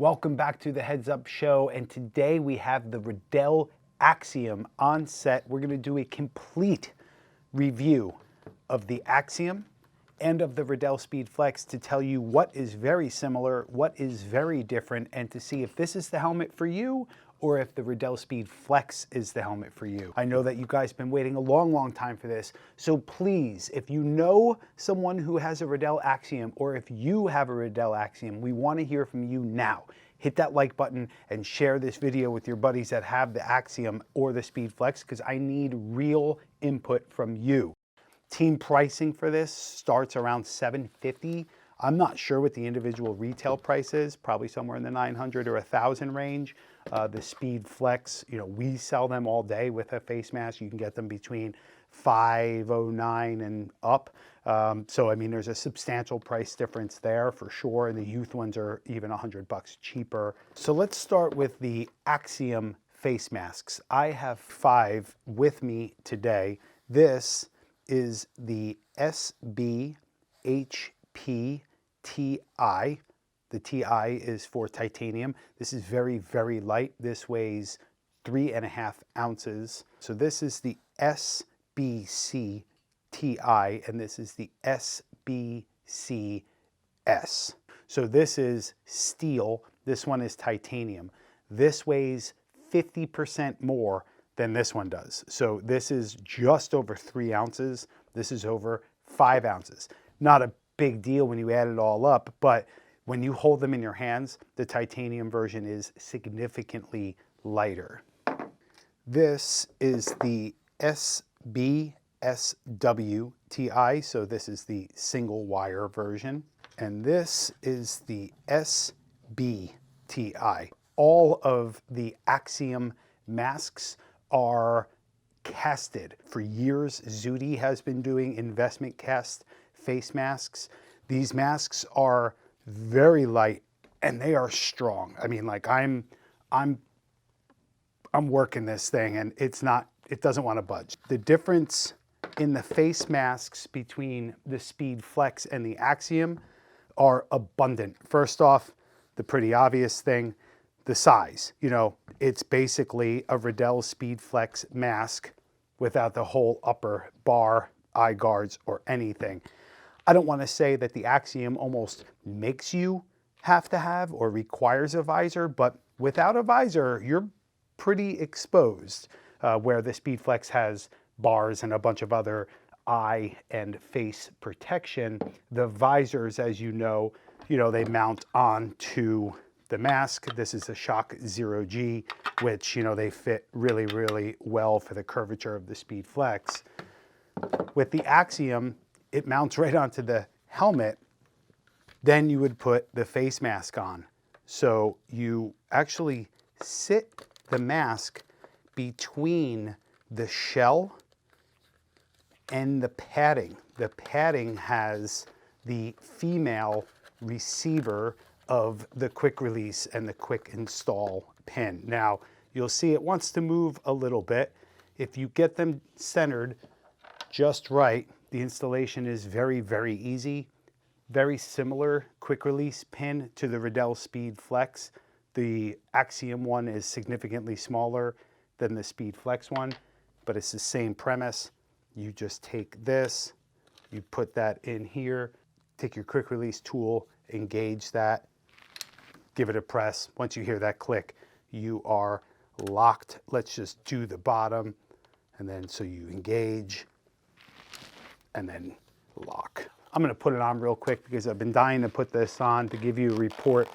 Welcome back to the Heads Up Show, and today we have the Riddell Axiom on set. We're going to do a complete review of the Axiom and of the Riddell SpeedFlex to tell you what is very similar, what is very different, and to see if this is the helmet for you or if the Riddell SpeedFlex is the helmet for you. I know that you guys have been waiting a long time for this, so please, if you know someone who has a Riddell Axiom, or if you have a Riddell Axiom, we want to hear from you now. Hit that like button and share this video with your buddies that have the Axiom or the SpeedFlex, because I need real input from you. Team pricing for this starts around $750. I'm not sure what the individual retail price is, probably somewhere in the 900 or 1,000 range. The SpeedFlex, we sell them all day with a face mask. You can get them between $509 and up. So, I mean, there's a substantial price difference there for sure. And the youth ones are even $100 cheaper. So let's start with the Axiom face masks. I have 5 with me today. This is the SBHP TI. The TI is for titanium. This is very light. This weighs 3.5 ounces. So this is the SBC TI, and this is the SBCS. So this is steel. This one is titanium. This weighs 50% more than this one does. So this is just over 3 ounces. This is over 5 ounces. Not a big deal when you add it all up, but when you hold them in your hands, the titanium version is significantly lighter. This is the SBSW TI, so this is the single wire version, and this is the SB TI. All of the Axiom masks are casted. For years, Zuti has been doing investment cast face masks. These masks are very light and they are strong. I mean, like I'm working this thing and it doesn't want to budge. The difference in the face masks between the SpeedFlex and the Axiom are abundant. First off, the pretty obvious thing, the size. It's basically a Riddell SpeedFlex mask without the whole upper bar, eye guards, or anything. I don't want to say that the Axiom almost makes you have to have or requires a visor, but without a visor, you're pretty exposed, where the SpeedFlex has bars and a bunch of other eye and face protection. The visors, as you know, they mount onto the mask. This is a SHOC 0G, which, they fit really well for the curvature of the SpeedFlex. With the Axiom, it mounts right onto the helmet. Then you would put the face mask on. So you actually sit the mask between the shell and the padding. The padding has the female receiver of the quick release and the quick install pin. Now, you'll see it wants to move a little bit. If you get them centered just right, the installation is very easy. Very similar quick release pin to the Riddell SpeedFlex. The Axiom one is significantly smaller than the SpeedFlex one, but it's the same premise. You just take this, you put that in here, take your quick release tool, engage that, give it a press. Once you hear that click, you are locked. Let's just do the bottom, and then so you engage, and then lock. I'm gonna put it on real quick because I've been dying to put this on to give you a report.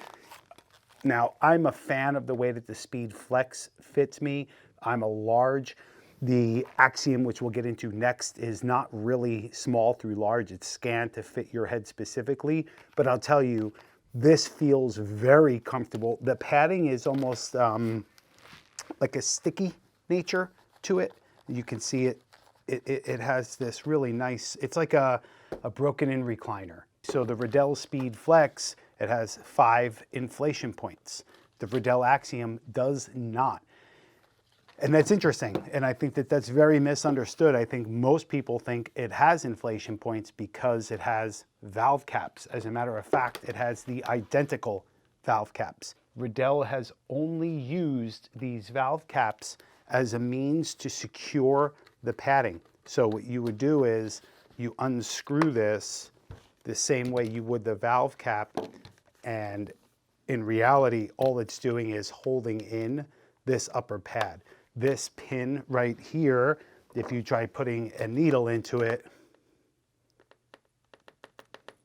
Now, I'm a fan of the way that the SpeedFlex fits me. I'm a large. The Axiom, which we'll get into next, is not really small through large. It's scanned to fit your head specifically, but I'll tell you, this feels very comfortable. The padding is almost like a sticky nature to it. You can see it. It has this really nice, it's like a broken-in recliner. So the Riddell SpeedFlex, it has 5 inflation points. The Riddell Axiom does not. And that's interesting, and I think that that's very misunderstood. I think most people think it has inflation points because it has valve caps. As a matter of fact, it has the identical valve caps. Riddell has only used these valve caps as a means to secure the padding. So what you would do is you unscrew this the same way you would the valve cap, and in reality, all it's doing is holding in this upper pad. This pin right here, if you try putting a needle into it,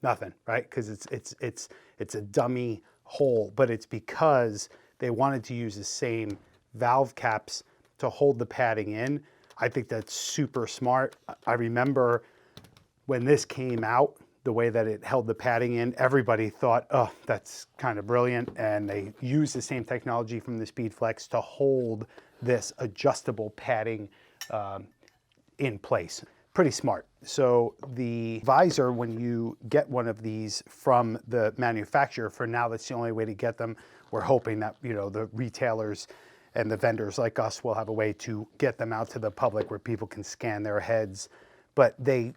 nothing, right? Because it's a dummy hole, but it's because they wanted to use the same valve caps to hold the padding in. I think that's super smart. I remember when this came out, the way that it held the padding in, everybody thought, oh, that's kind of brilliant. And they used the same technology from the SpeedFlex to hold this adjustable padding in place. Pretty smart. So the visor, when you get one of these from the manufacturer, for now, that's the only way to get them. We're hoping that, you know, the retailers and the vendors like us will have a way to get them out to the public where people can scan their heads. But they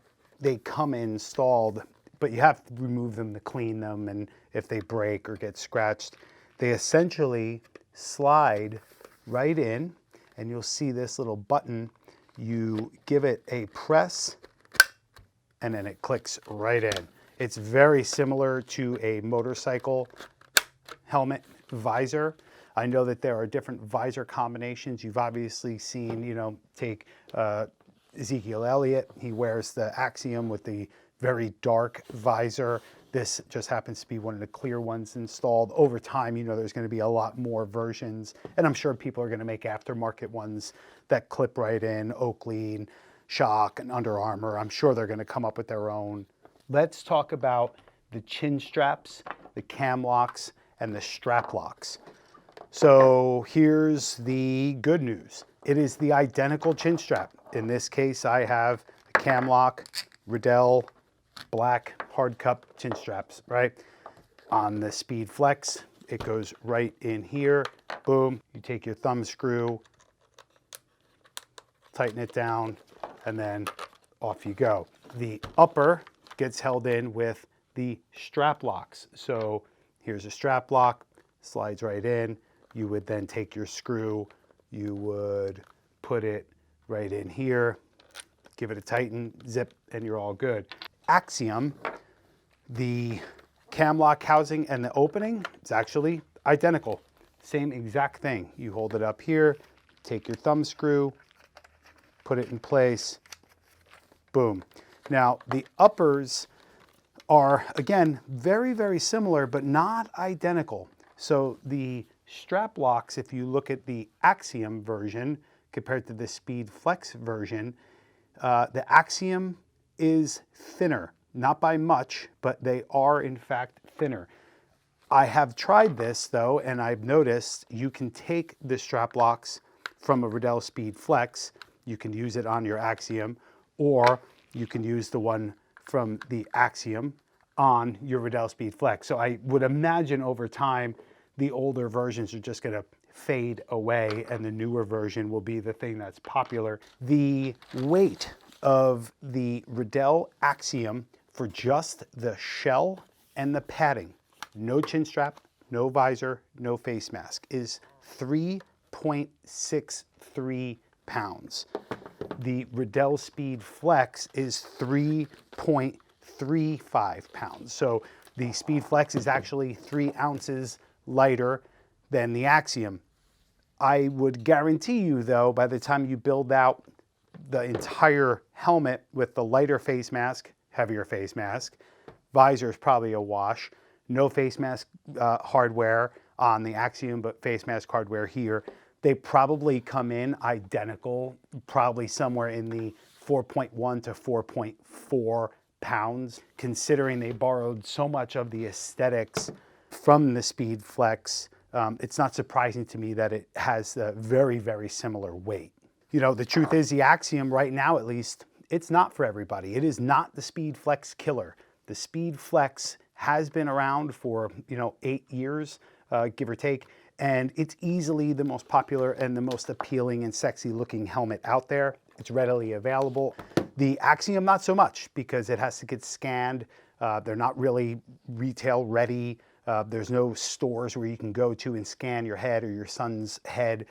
come installed, but you have to remove them to clean them, and if they break or get scratched, they essentially slide right in, and you'll see this little button. You give it a press, and then it clicks right in. It's very similar to a motorcycle helmet visor. I know that there are different visor combinations. You've obviously seen, you know, take Ezekiel Elliott. He wears the Axiom with the very dark visor. This just happens to be one of the clear ones installed. Over time, you know, there's going to be a lot more versions, and I'm sure people are going to make aftermarket ones that clip right in. Oakley and SHOC and Under Armour, I'm sure they're going to come up with their own. Let's talk about the chin straps, the cam locks, and the strap locks. So here's the good news. It is the identical chin strap. In this case, I have a cam lock, Riddell black hard cup chin straps, right? On the SpeedFlex, it goes right in here. Boom, you take your thumb screw, tighten it down, and then off you go. The upper gets held in with the strap locks. So here's a strap lock, slides right in. You would then take your screw, you would put it right in here, give it a tighten, zip, and you're all good. Axiom, the cam lock housing and the opening, it's actually identical. Same exact thing. You hold it up here, take your thumb screw, put it in place, boom. Now, the uppers are, again, very, very similar, but not identical. So the strap locks, if you look at the Axiom version compared to the SpeedFlex version, the Axiom is thinner, not by much, but they are in fact thinner. I have tried this though, and I've noticed you can take the strap locks from a Riddell SpeedFlex, you can use it on your Axiom, or you can use the one from the Axiom on your Riddell SpeedFlex. So I would imagine over time, the older versions are just gonna fade away and the newer version will be the thing that's popular. The weight of the Riddell Axiom for just the shell and the padding, no chin strap, no visor, no face mask, is 3.63 pounds. The Riddell SpeedFlex is 3.35 pounds. So the SpeedFlex is actually 3 ounces lighter than the Axiom. I would guarantee you though, by the time you build out the entire helmet with the lighter face mask, heavier face mask, visor is probably a wash, no face mask hardware on the Axiom, but face mask hardware here, they probably come in identical, probably somewhere in the 4.1 to 4.4 pounds, considering they borrowed so much of the aesthetics from the SpeedFlex. It's not surprising to me that it has a very, very similar weight. You know, the truth is the Axiom right now, at least, it's not for everybody. It is not the SpeedFlex killer. The SpeedFlex has been around for, 8 years, give or take, and it's easily the most popular and the most appealing and sexy looking helmet out there. It's readily available. The Axiom, not so much, because it has to get scanned. They're not really retail ready. There's no stores where you can go to and scan your head or your son's head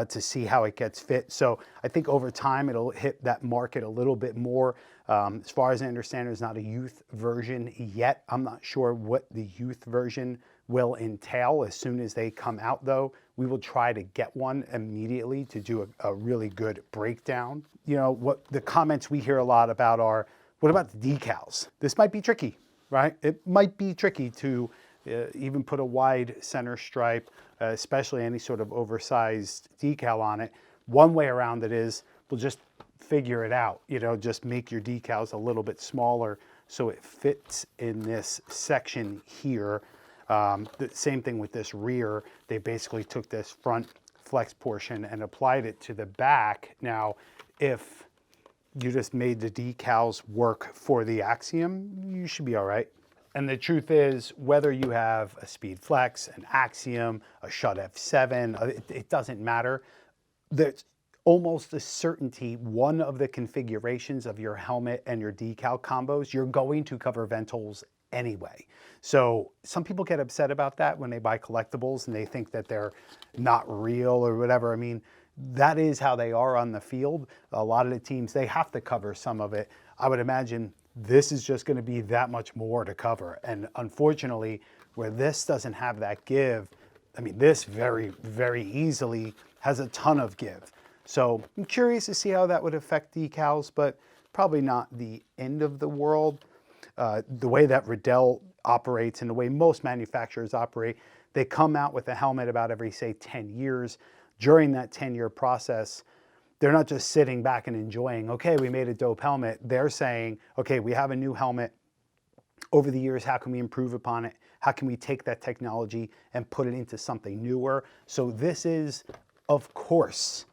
to see how it gets fit. So I think over time it'll hit that market a little bit more. As far as I understand, there's not a youth version yet. I'm not sure what the youth version will entail. As soon as they come out though, we will try to get one immediately to do a really good breakdown. You know, what the comments we hear a lot about are, what about the decals? This might be tricky, right? It might be tricky to even put a wide center stripe, especially any sort of oversized decal on it. One way around it is we'll just figure it out, you know, just make your decals a little bit smaller so it fits in this section here. The same thing with this rear. They basically took this front flex portion and applied it to the back. Now, if you just made the decals work for the Axiom, you should be all right. And the truth is, whether you have a SpeedFlex, an Axiom, a Schutt F7, it doesn't matter. There's almost a certainty one of the configurations of your helmet and your decal combos, you're going to cover ventals anyway. So some people get upset about that when they buy collectibles and they think that they're not real or whatever. I mean, that is how they are on the field. A lot of the teams, they have to cover some of it. I would imagine this is just going to be that much more to cover. And unfortunately, where this doesn't have that give, I mean, this very, very easily has a ton of give. So I'm curious to see how that would affect decals, but probably not the end of the world. The way that Riddell operates and the way most manufacturers operate, they come out with a helmet about every, say, 10 years. During that 10-year process, they're not just sitting back and enjoying, okay, we made a dope helmet. They're saying, okay, we have a new helmet. Over the years, how can we improve upon it? How can we take that technology and put it into something newer? So this is, of course,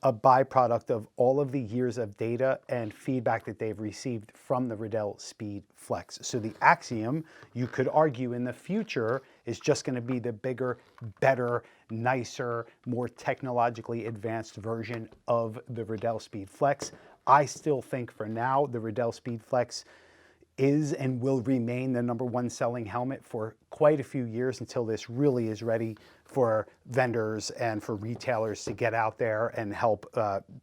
a byproduct of all of the years of data and feedback that they've received from the Riddell SpeedFlex. So the Axiom, you could argue in the future, is just going to be the bigger, better, nicer, more technologically advanced version of the Riddell SpeedFlex. I still think for now the Riddell SpeedFlex is and will remain the #1 selling helmet for quite a few years until this really is ready for vendors and for retailers to get out there and help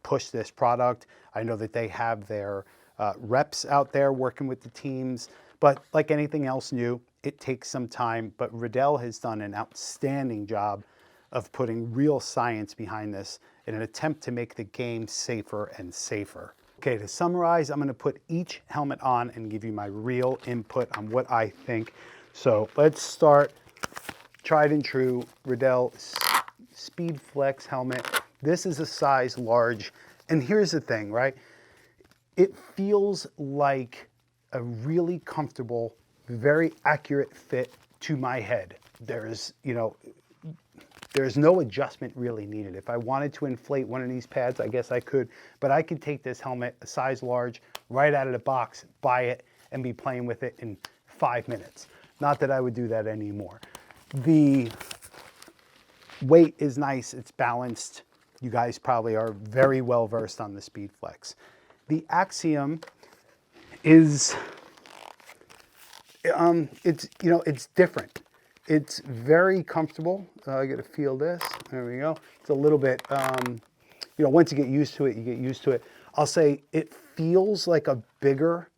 push this product. I know that they have their reps out there working with the teams, but like anything else new, it takes some time. But Riddell has done an outstanding job of putting real science behind this in an attempt to make the game safer and safer. Okay, to summarize, I'm going to put each helmet on and give you my real input on what I think. So let's start tried and true Riddell SpeedFlex helmet. This is a size large. And here's the thing, right? It feels like a really comfortable, very accurate fit to my head. There's no adjustment really needed. If I wanted to inflate one of these pads, I guess I could, but I could take this helmet, a size large, right out of the box, buy it, and be playing with it in 5 minutes. Not that I would do that anymore. The weight is nice, it's balanced. You guys probably are very well versed on the SpeedFlex. The Axiom is, it's different. It's very comfortable. I get to feel this. There we go. It's a little bit, once you get used to it, you get used to it. I'll say it feels like a bigger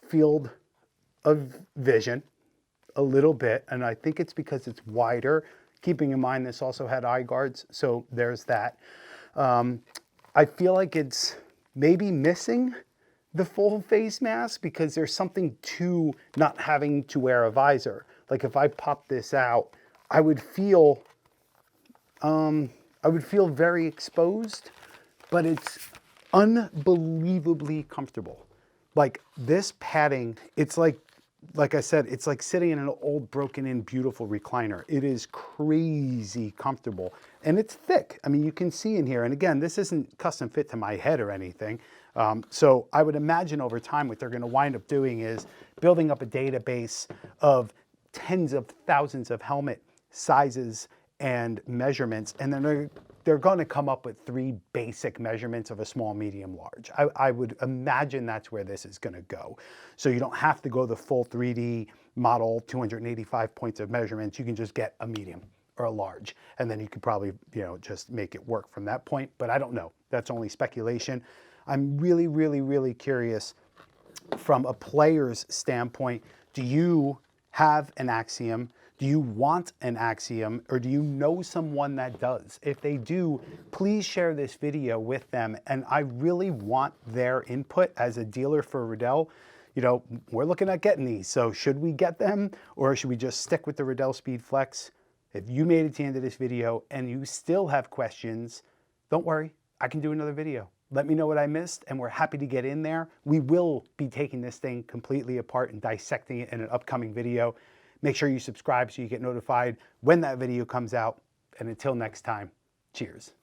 field of vision, a little bit, and I think it's because it's wider. Keeping in mind this also had eye guards, so there's that. I feel like it's maybe missing the full face mask because there's something to not having to wear a visor. Like if I pop this out, I would feel very exposed, but it's unbelievably comfortable. Like this padding, it's like I said, it's like sitting in an old broken in beautiful recliner. It is crazy comfortable and it's thick. I mean, you can see in here, and again, this isn't custom fit to my head or anything. So I would imagine over time what they're going to wind up doing is building up a database of tens of thousands of helmet sizes and measurements, and then they're they're going to come up with 3 basic measurements of a small, medium, large. I would imagine that's where this is going to go. So you don't have to go the full 3D model, 285 points of measurements. You can just get a medium or a large, and then you could probably, you know, just make it work from that point. But I don't know. That's only speculation. I'm really, really, really curious from a player's standpoint. Do you have an Axiom? Do you want an Axiom, or do you know someone that does? If they do, please share this video with them. And I really want their input as a dealer for Riddell. You know, we're looking at getting these. So should we get them, or should we just stick with the Riddell SpeedFlex? If you made it to the end of this video and you still have questions, don't worry, I can do another video. Let me know what I missed, and we're happy to get in there. We will be taking this thing completely apart and dissecting it in an upcoming video. Make sure you subscribe so you get notified when that video comes out. And until next time, cheers.